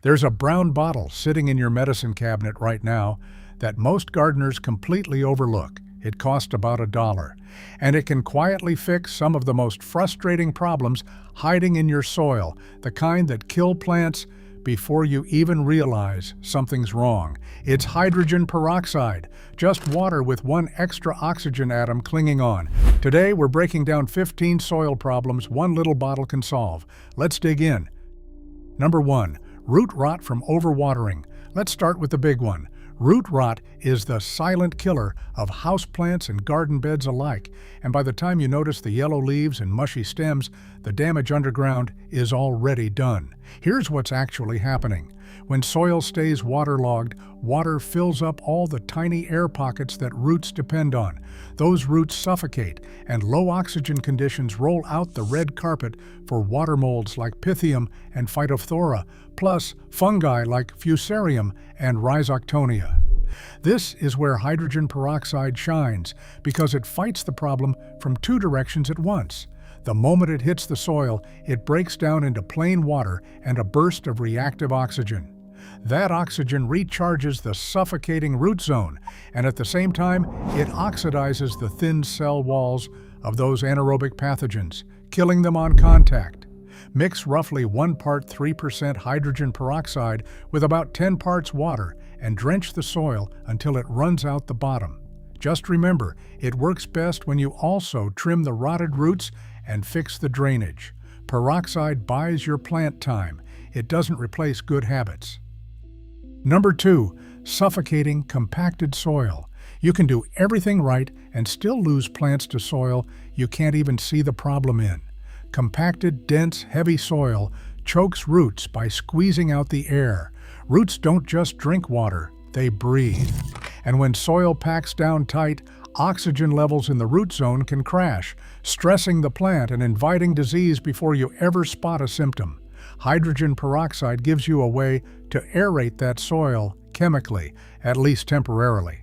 There's a brown bottle sitting in your medicine cabinet right now that most gardeners completely overlook. It costs about $1, and it can quietly fix some of the most frustrating problems hiding in your soil, the kind that kill plants before you even realize something's wrong. It's hydrogen peroxide, just water with one extra oxygen atom clinging on. Today, we're breaking down 15 soil problems one little bottle can solve. Let's dig in. Number 1. Root rot from overwatering. Let's start with the big one. Root rot is the silent killer of houseplants and garden beds alike, and by the time you notice the yellow leaves and mushy stems, the damage underground is already done. Here's what's actually happening. When soil stays waterlogged, water fills up all the tiny air pockets that roots depend on. Those roots suffocate, and low oxygen conditions roll out the red carpet for water molds like Pythium and Phytophthora, plus fungi like Fusarium and Rhizoctonia. This is where hydrogen peroxide shines because it fights the problem from two directions at once. The moment it hits the soil, it breaks down into plain water and a burst of reactive oxygen. That oxygen recharges the suffocating root zone, and at the same time, it oxidizes the thin cell walls of those anaerobic pathogens, killing them on contact. Mix roughly 1 part 3% hydrogen peroxide with about 10 parts water and drench the soil until it runs out the bottom. Just remember, it works best when you also trim the rotted roots and fix the drainage. Peroxide buys your plant time. It doesn't replace good habits. Number 2. Suffocating compacted soil. You can do everything right and still lose plants to soil you can't even see the problem in. Compacted, dense, heavy soil chokes roots by squeezing out the air. Roots don't just drink water, they breathe. And when soil packs down tight, oxygen levels in the root zone can crash, stressing the plant and inviting disease before you ever spot a symptom. Hydrogen peroxide gives you a way to aerate that soil chemically, at least temporarily.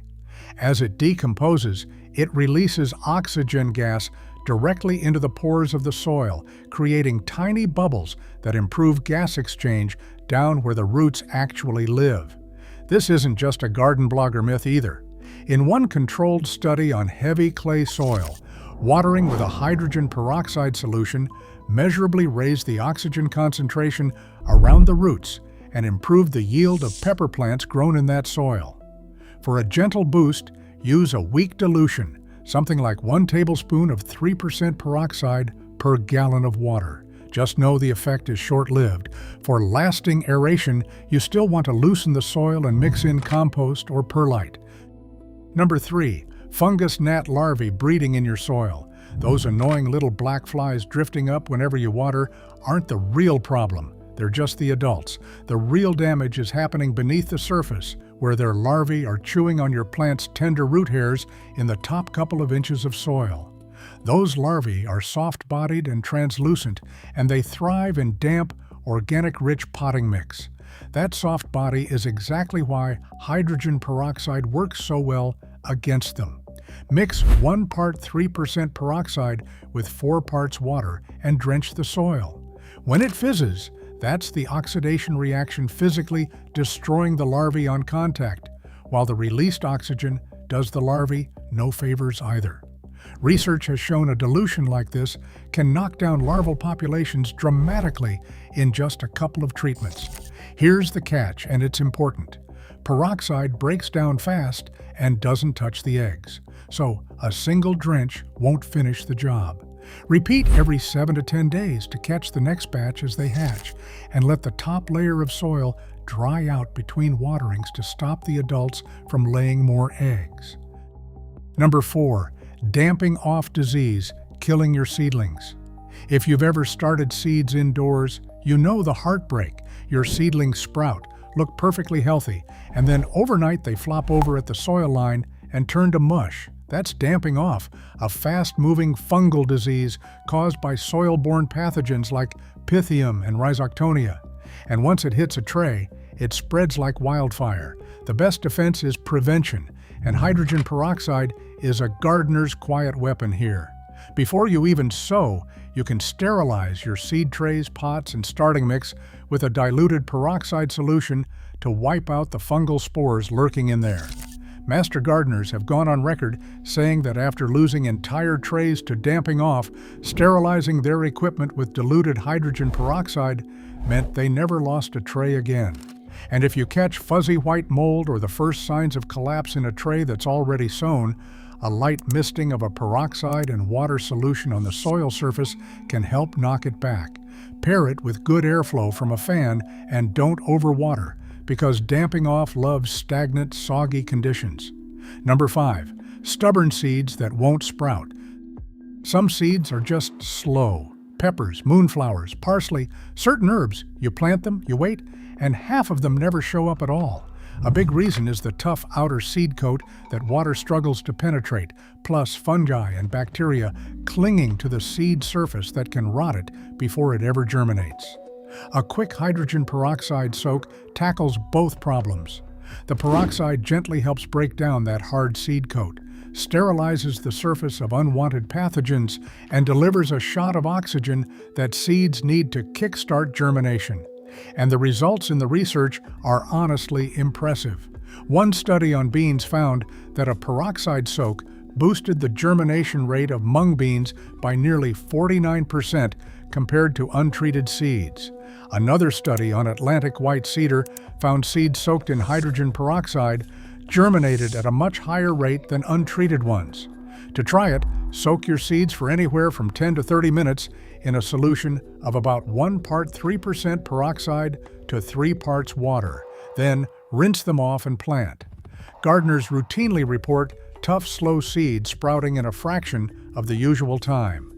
As it decomposes, it releases oxygen gas directly into the pores of the soil, creating tiny bubbles that improve gas exchange down where the roots actually live. This isn't just a garden blogger myth either. In one controlled study on heavy clay soil, watering with a hydrogen peroxide solution measurably raised the oxygen concentration around the roots and improved the yield of pepper plants grown in that soil. For a gentle boost, use a weak dilution, something like 1 tablespoon of 3% peroxide per gallon of water. Just know the effect is short-lived. For lasting aeration, you still want to loosen the soil and mix in compost or perlite. Number 3. Fungus gnat larvae breeding in your soil. Those annoying little black flies drifting up whenever you water aren't the real problem. They're just the adults. The real damage is happening beneath the surface, where their larvae are chewing on your plant's tender root hairs in the top couple of inches of soil. Those larvae are soft-bodied and translucent, and they thrive in damp, organic-rich potting mix. That soft body is exactly why hydrogen peroxide works so well against them. Mix 1 part 3% peroxide with 4 parts water and drench the soil. When it fizzes, that's the oxidation reaction physically destroying the larvae on contact, while the released oxygen does the larvae no favors either. Research has shown a dilution like this can knock down larval populations dramatically in just a couple of treatments. Here's the catch, and it's important. Peroxide breaks down fast and doesn't touch the eggs, so a single drench won't finish the job. Repeat every 7 to 10 days to catch the next batch as they hatch, and let the top layer of soil dry out between waterings to stop the adults from laying more eggs. Number 4. Damping off disease, killing your seedlings. If you've ever started seeds indoors, you know the heartbreak. Your seedlings sprout, look perfectly healthy, and then overnight they flop over at the soil line and turn to mush. That's damping off, a fast-moving fungal disease caused by soil-borne pathogens like Pythium and Rhizoctonia. And once it hits a tray, it spreads like wildfire. The best defense is prevention, and hydrogen peroxide is a gardener's quiet weapon here. Before you even sow, you can sterilize your seed trays, pots, and starting mix with a diluted peroxide solution to wipe out the fungal spores lurking in there. Master gardeners have gone on record saying that after losing entire trays to damping off, sterilizing their equipment with diluted hydrogen peroxide meant they never lost a tray again. And if you catch fuzzy white mold or the first signs of collapse in a tray that's already sown, a light misting of a peroxide and water solution on the soil surface can help knock it back. Pair it with good airflow from a fan and don't overwater, because damping off loves stagnant, soggy conditions. Number 5. Stubborn seeds that won't sprout. Some seeds are just slow. Peppers, moonflowers, parsley, certain herbs, you plant them, you wait, and half of them never show up at all. A big reason is the tough outer seed coat that water struggles to penetrate, plus fungi and bacteria clinging to the seed surface that can rot it before it ever germinates. A quick hydrogen peroxide soak tackles both problems. The peroxide gently helps break down that hard seed coat, sterilizes the surface of unwanted pathogens, and delivers a shot of oxygen that seeds need to kickstart germination. And the results in the research are honestly impressive. One study on beans found that a peroxide soak boosted the germination rate of mung beans by nearly 49% compared to untreated seeds. Another study on Atlantic white cedar found seeds soaked in hydrogen peroxide germinated at a much higher rate than untreated ones. To try it, soak your seeds for anywhere from 10 to 30 minutes in a solution of about 1 part 3% peroxide to 3 parts water. Then rinse them off and plant. Gardeners routinely report tough, slow seeds sprouting in a fraction of the usual time.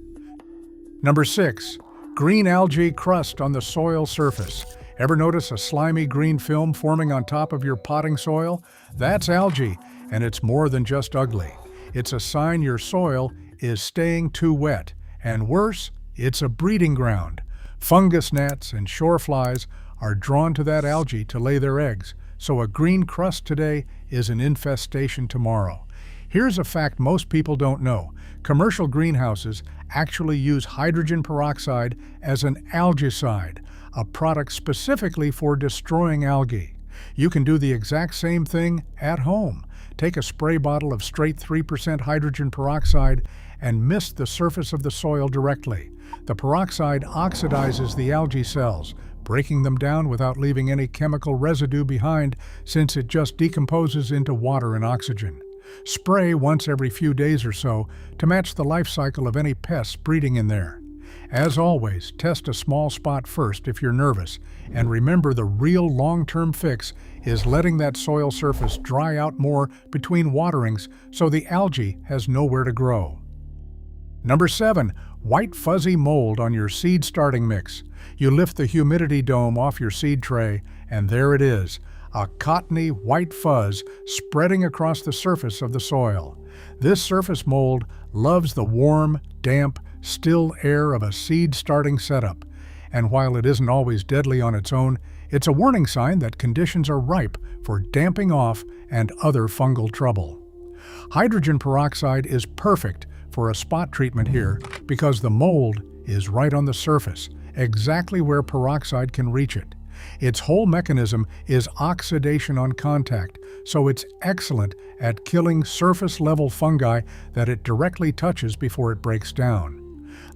Number 6. Green algae crust on the soil surface. Ever notice a slimy green film forming on top of your potting soil? That's algae, and it's more than just ugly. It's a sign your soil is staying too wet. And worse, it's a breeding ground. Fungus gnats and shore flies are drawn to that algae to lay their eggs, so a green crust today is an infestation tomorrow. Here's a fact most people don't know. Commercial greenhouses actually use hydrogen peroxide as an algicide, a product specifically for destroying algae. You can do the exact same thing at home. Take a spray bottle of straight 3% hydrogen peroxide and mist the surface of the soil directly. The peroxide oxidizes the algae cells, breaking them down without leaving any chemical residue behind, since it just decomposes into water and oxygen. Spray once every few days or so to match the life cycle of any pests breeding in there. As always, test a small spot first if you're nervous, and remember the real long-term fix is letting that soil surface dry out more between waterings so the algae has nowhere to grow. Number 7. White fuzzy mold on your seed starting mix. You lift the humidity dome off your seed tray, and there it is, a cottony white fuzz spreading across the surface of the soil. This surface mold loves the warm, damp, still air of a seed starting setup. And while it isn't always deadly on its own, it's a warning sign that conditions are ripe for damping off and other fungal trouble. Hydrogen peroxide is perfect for a spot treatment here because the mold is right on the surface, exactly where peroxide can reach it. Its whole mechanism is oxidation on contact, so it's excellent at killing surface-level fungi that it directly touches before it breaks down.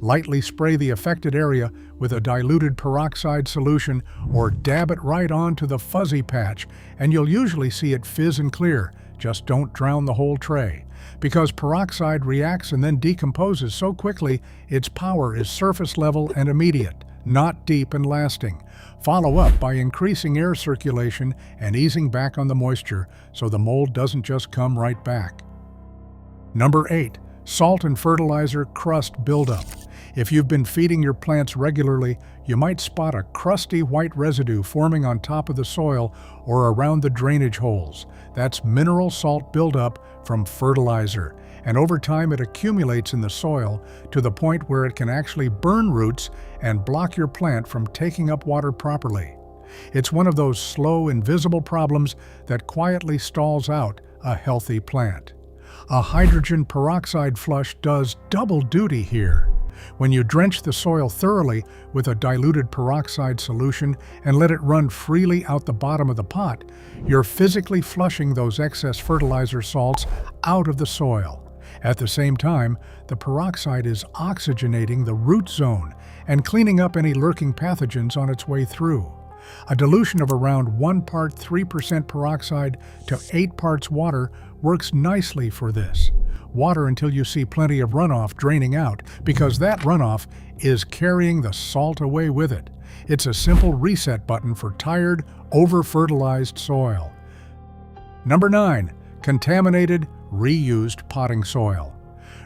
Lightly spray the affected area with a diluted peroxide solution or dab it right onto the fuzzy patch, and you'll usually see it fizz and clear. Just don't drown the whole tray. Because peroxide reacts and then decomposes so quickly, its power is surface level and immediate, not deep and lasting. Follow up by increasing air circulation and easing back on the moisture so the mold doesn't just come right back. Number 8. Salt and fertilizer crust buildup. If you've been feeding your plants regularly, you might spot a crusty white residue forming on top of the soil or around the drainage holes. That's mineral salt buildup from fertilizer, and over time it accumulates in the soil to the point where it can actually burn roots and block your plant from taking up water properly. It's one of those slow, invisible problems that quietly stalls out a healthy plant. A hydrogen peroxide flush does double duty here. When you drench the soil thoroughly with a diluted peroxide solution and let it run freely out the bottom of the pot, you're physically flushing those excess fertilizer salts out of the soil. At the same time, the peroxide is oxygenating the root zone and cleaning up any lurking pathogens on its way through. A dilution of around 1 part 3% peroxide to 8 parts water works nicely for this. Water until you see plenty of runoff draining out, because that runoff is carrying the salt away with it. It's a simple reset button for tired, over-fertilized soil. Number 9. Contaminated, reused potting soil.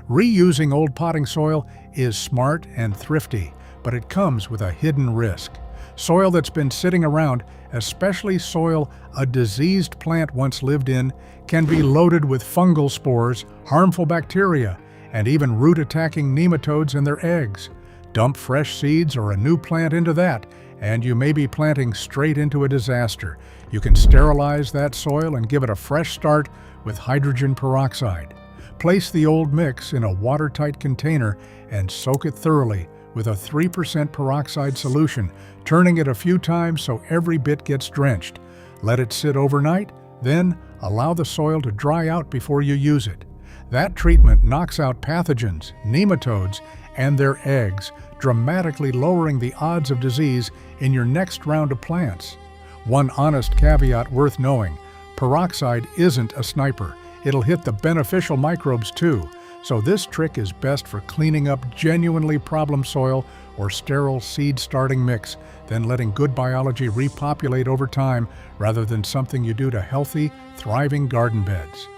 Reusing old potting soil is smart and thrifty, but it comes with a hidden risk. Soil that's been sitting around, especially soil a diseased plant once lived in, can be loaded with fungal spores, harmful bacteria, and even root-attacking nematodes and their eggs. Dump fresh seeds or a new plant into that, and you may be planting straight into a disaster. You can sterilize that soil and give it a fresh start with hydrogen peroxide. Place the old mix in a watertight container and soak it thoroughly with a 3% peroxide solution, turning it a few times so every bit gets drenched. Let it sit overnight, then allow the soil to dry out before you use it. That treatment knocks out pathogens, nematodes, and their eggs, dramatically lowering the odds of disease in your next round of plants. One honest caveat worth knowing: peroxide isn't a sniper. It'll hit the beneficial microbes too, so this trick is best for cleaning up genuinely problem soil or sterile seed starting mix, then letting good biology repopulate over time rather than something you do to healthy, thriving garden beds.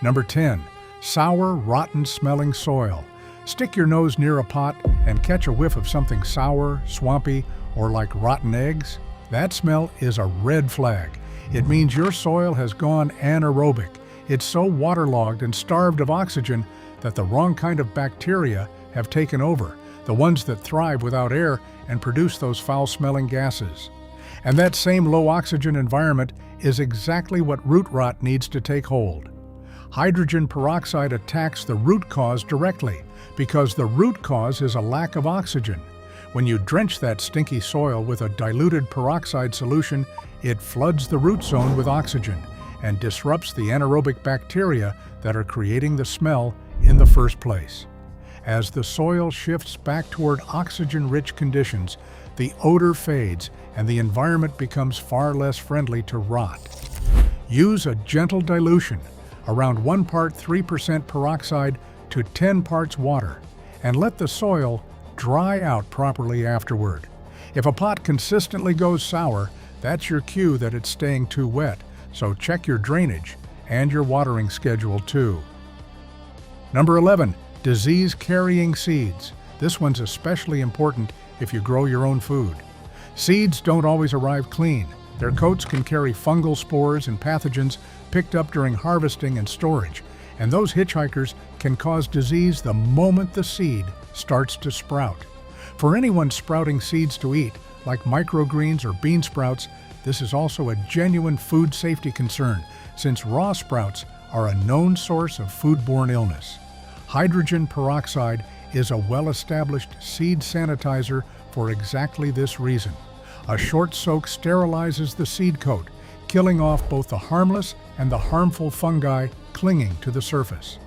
Number 10. Sour, rotten smelling soil. Stick your nose near a pot and catch a whiff of something sour, swampy, or like rotten eggs. That smell is a red flag. It means your soil has gone anaerobic. It's so waterlogged and starved of oxygen that the wrong kind of bacteria have taken over, the ones that thrive without air and produce those foul-smelling gases. And that same low-oxygen environment is exactly what root rot needs to take hold. Hydrogen peroxide attacks the root cause directly, because the root cause is a lack of oxygen. When you drench that stinky soil with a diluted peroxide solution, it floods the root zone with oxygen and disrupts the anaerobic bacteria that are creating the smell in the first place. As the soil shifts back toward oxygen-rich conditions, the odor fades and the environment becomes far less friendly to rot. Use a gentle dilution, around 1 part 3% peroxide to 10 parts water, and let the soil dry out properly afterward. If a pot consistently goes sour, that's your cue that it's staying too wet, so check your drainage and your watering schedule too. Number 11. Disease-carrying seeds. This one's especially important if you grow your own food. Seeds don't always arrive clean. Their coats can carry fungal spores and pathogens picked up during harvesting and storage, and those hitchhikers can cause disease the moment the seed starts to sprout. For anyone sprouting seeds to eat, like microgreens or bean sprouts, this is also a genuine food safety concern, since raw sprouts are a known source of foodborne illness. Hydrogen peroxide is a well-established seed sanitizer for exactly this reason. A short soak sterilizes the seed coat, killing off both the harmless and the harmful fungi clinging to the surface.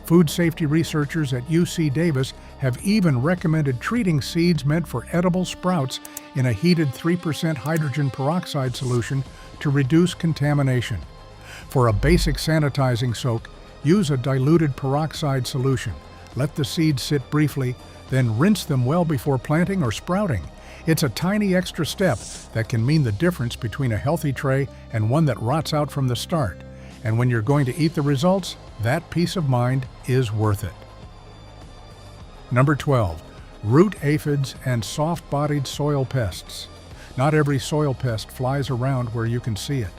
Food safety researchers at UC Davis have even recommended treating seeds meant for edible sprouts in a heated 3% hydrogen peroxide solution to reduce contamination. For a basic sanitizing soak, use a diluted peroxide solution. Let the seeds sit briefly, then rinse them well before planting or sprouting. It's a tiny extra step that can mean the difference between a healthy tray and one that rots out from the start. And when you're going to eat the results, that peace of mind is worth it. Number 12. Root aphids and soft-bodied soil pests. Not every soil pest flies around where you can see it.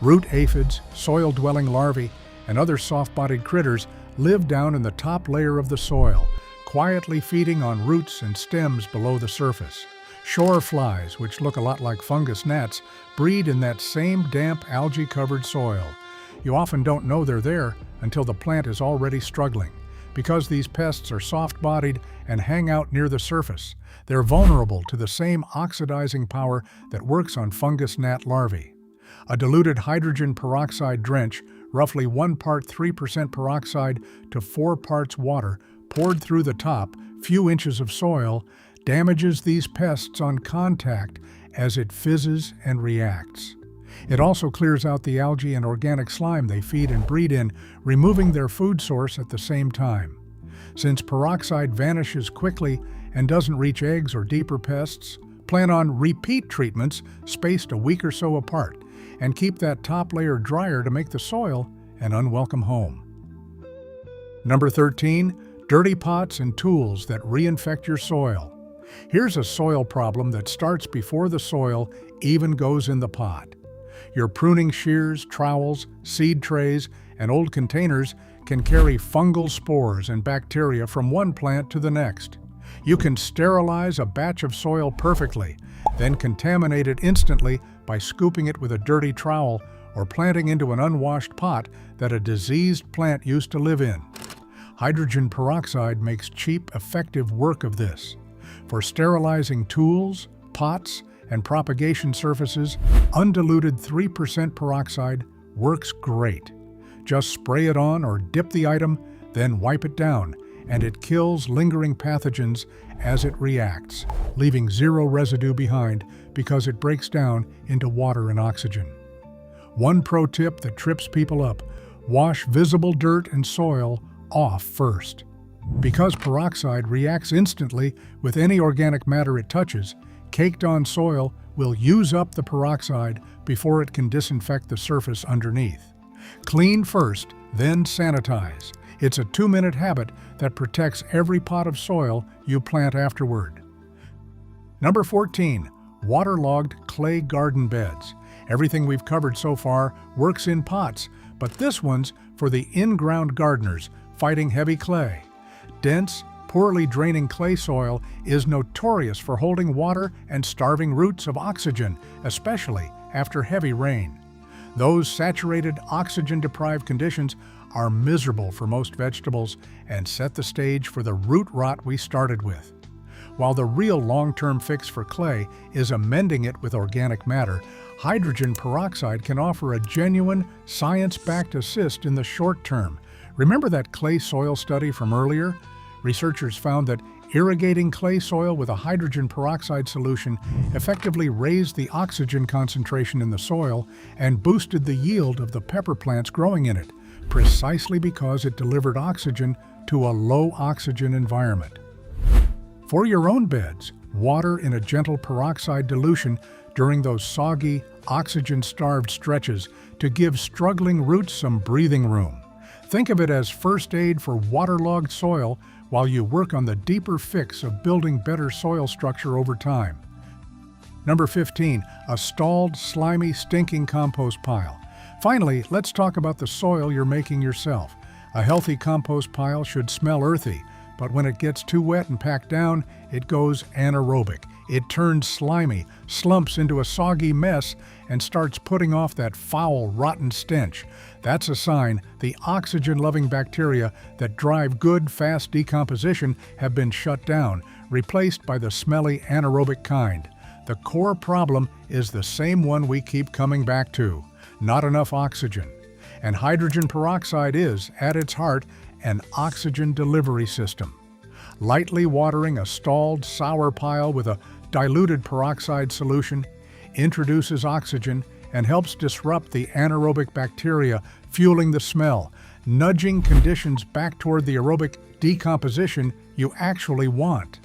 Root aphids, soil-dwelling larvae, and other soft-bodied critters live down in the top layer of the soil, quietly feeding on roots and stems below the surface. Shore flies, which look a lot like fungus gnats, breed in that same damp, algae-covered soil. You often don't know they're there until the plant is already struggling. Because these pests are soft-bodied and hang out near the surface, they're vulnerable to the same oxidizing power that works on fungus gnat larvae. A diluted hydrogen peroxide drench, roughly 1 part 3% peroxide to 4 parts water, poured through the top, few inches of soil, damages these pests on contact as it fizzes and reacts. It also clears out the algae and organic slime they feed and breed in, removing their food source at the same time. Since peroxide vanishes quickly and doesn't reach eggs or deeper pests, plan on repeat treatments spaced a week or so apart, and keep that top layer drier to make the soil an unwelcome home. Number 13, dirty pots and tools that reinfect your soil. Here's a soil problem that starts before the soil even goes in the pot. Your pruning shears, trowels, seed trays, and old containers can carry fungal spores and bacteria from one plant to the next. You can sterilize a batch of soil perfectly, then contaminate it instantly by scooping it with a dirty trowel or planting into an unwashed pot that a diseased plant used to live in. Hydrogen peroxide makes cheap, effective work of this. For sterilizing tools, pots, and propagation surfaces, undiluted 3% peroxide works great. Just spray it on or dip the item, then wipe it down, and it kills lingering pathogens as it reacts, leaving zero residue behind because it breaks down into water and oxygen. One pro tip that trips people up: wash visible dirt and soil off first. Because peroxide reacts instantly with any organic matter it touches, caked-on soil will use up the peroxide before it can disinfect the surface underneath. Clean first, then sanitize. It's a 2-minute habit that protects every pot of soil you plant afterward. Number 14, waterlogged clay garden beds. Everything we've covered so far works in pots, but this one's for the in-ground gardeners fighting heavy clay. Dense, poorly draining clay soil is notorious for holding water and starving roots of oxygen, especially after heavy rain. Those saturated, oxygen-deprived conditions are miserable for most vegetables and set the stage for the root rot we started with. While the real long-term fix for clay is amending it with organic matter, hydrogen peroxide can offer a genuine, science-backed assist in the short term. Remember that clay soil study from earlier? Researchers found that irrigating clay soil with a hydrogen peroxide solution effectively raised the oxygen concentration in the soil and boosted the yield of the pepper plants growing in it, precisely because it delivered oxygen to a low-oxygen environment. For your own beds, water in a gentle peroxide dilution during those soggy, oxygen-starved stretches to give struggling roots some breathing room. Think of it as first aid for waterlogged soil while you work on the deeper fix of building better soil structure over time. Number 15, a stalled, slimy, stinking compost pile. Finally, let's talk about the soil you're making yourself. A healthy compost pile should smell earthy, but when it gets too wet and packed down, it goes anaerobic. It turns slimy, slumps into a soggy mess, and starts putting off that foul, rotten stench. That's a sign the oxygen-loving bacteria that drive good, fast decomposition have been shut down, replaced by the smelly, anaerobic kind. The core problem is the same one we keep coming back to: not enough oxygen. And hydrogen peroxide is, at its heart, an oxygen delivery system. Lightly watering a stalled, sour pile with a diluted peroxide solution introduces oxygen and helps disrupt the anaerobic bacteria fueling the smell, nudging conditions back toward the aerobic decomposition you actually want.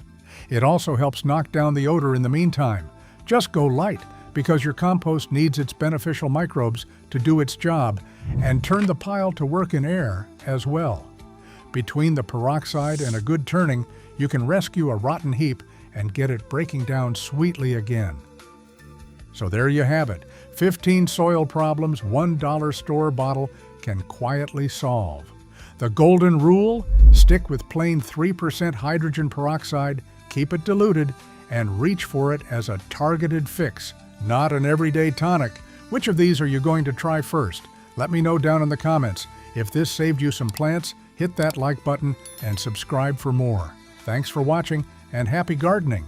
It also helps knock down the odor in the meantime. Just go light, because your compost needs its beneficial microbes to do its job, and turn the pile to work in air as well. Between the peroxide and a good turning, you can rescue a rotten heap and get it breaking down sweetly again. So there you have it. 15 soil problems $1 store bottle can quietly solve. The golden rule: stick with plain 3% hydrogen peroxide, keep it diluted, and reach for it as a targeted fix, not an everyday tonic. Which of these are you going to try first? Let me know down in the comments. If this saved you some plants, hit that like button and subscribe for more. Thanks for watching and happy gardening!